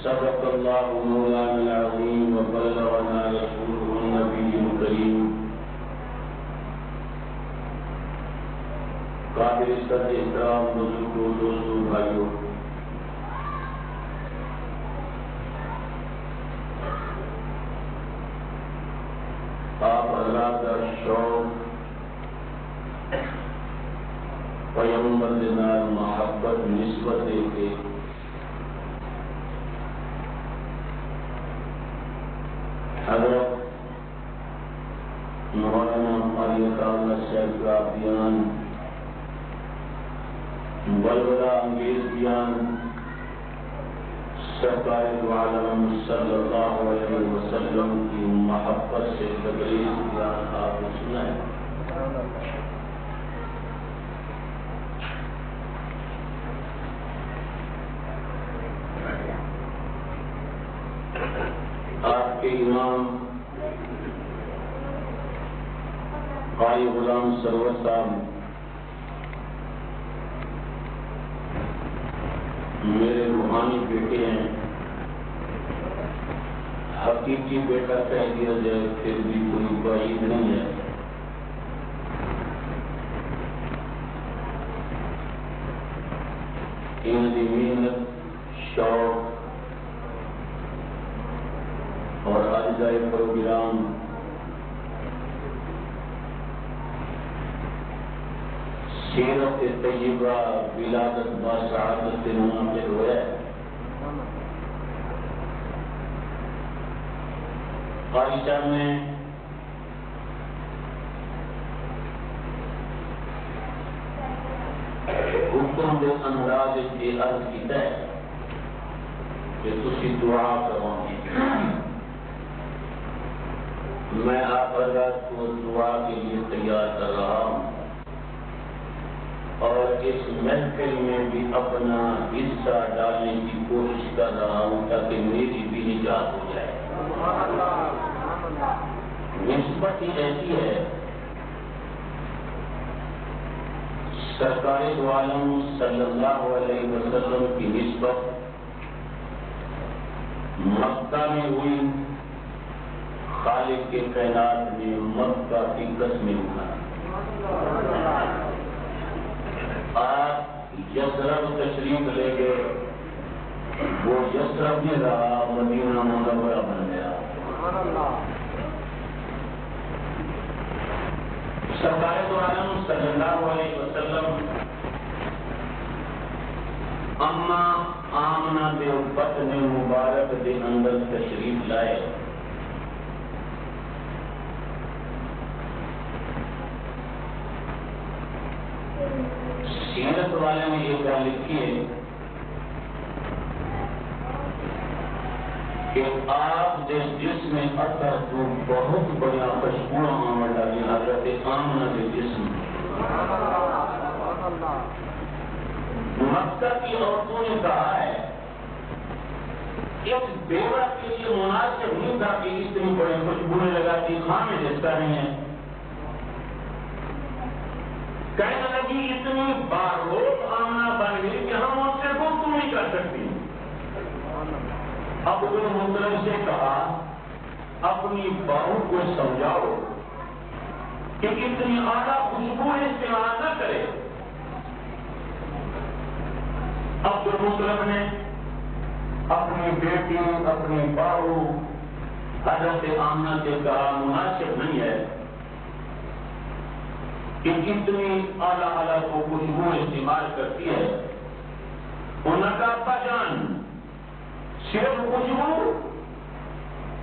صدق الله مولانا العظيم وبلغنا رسوله النبي الكريم قابل عزت احترام بزرگوں دوستوں بھائیوں، آپ اللہ کا شوق پیغمبر کے نال محبت نسبت دے کے حضرت مولانا علی تعالی صاحب کا بیان بلبلا انگیز بیان سرکار دو عالم صلی اللہ علیہ وسلم کی محبت سے تقریر بیان آپ نے سنا ہے۔ آپ کے امام قاری غلام سرور صاحب میرے روحانی بیٹے ہیں، حقیقی بیٹا کہہ دیا جائے پھر بھی کوئی بعید نہیں ہے۔ ان کی محنت، شوق اور اجزائے پروگرام سیرت طیبہ ولادت باسعادت سے منعقد ہوا ہے۔ قاری صاحب نے حکم کے انداز یہ عرض کیتا ہے کہ تسی دعا کرو گے، میں آپ حضرات کو دعا کے لیے تیار کر رہا ہوں اور اس محفل میں بھی اپنا حصہ ڈالنے کی کوشش کر رہا ہوں تاکہ میری بھی نجات ہو جائے۔ نسبت ہی ایسی ہے، سرکار دو عالم صلی اللہ علیہ وسلم کی نسبت مکہ میں ہوئی، خالق کے کائنات نے مکہ کی قسمیں اٹھائی۔ آپ یثرب تشریف لے گئے، وہ یثرب نہیں رہا، مدینہ منورہ بن گیا۔ سرکار دو عالم صلی اللہ علیہ وسلم اما آمنہ دے بطن مبارک دے اندر تشریف لائے۔ سیرت والے نے یہ بات لکھی ہے کہ آپ جس جسم اثر تو بہت بڑا خوشبو آمد ڈالی حضرت آمنہ کے جسم۔ مکہ کی عورتوں نے کہا ہے اس بیوہ کے لیے مناسب نہیں تھا کہ اتنی بڑی خوشبو لگاتی، خامے جس کا نہیں ہے۔ کہنے لگی اتنی باروک آمنہ بن گئی کہ ہم ان سے گفتگو نہیں کر سکتی۔ اب ان محترم سے کہا اپنی بہو کو سمجھاؤ کہ اتنی اعلیٰ خوشبو استعمال نہ کرے۔ اب جو محترم نے اپنی بیٹی اپنی بہو حضرت آمنہ سے کہا مناسب نہیں ہے کہ اتنی اعلیٰ کو خوشبو استعمال کرتی ہے۔ انہوں نے کہا ابا جان صرف خوشبو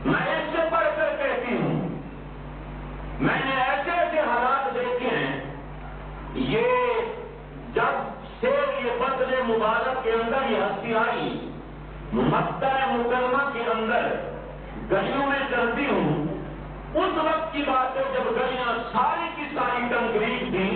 میں اس سے پڑھ کر کہتی ہوں، میں نے ایسے ایسے حالات دیکھے ہیں، یہ جب سے یہ بدن مبارک کے اندر یہ ہستی آئی، مکہ مکرمہ کے اندر گلیوں میں چلتی ہوں، اس وقت کی بات ہے جب گلیاں ساری کی ساری کنکریٹ تھی،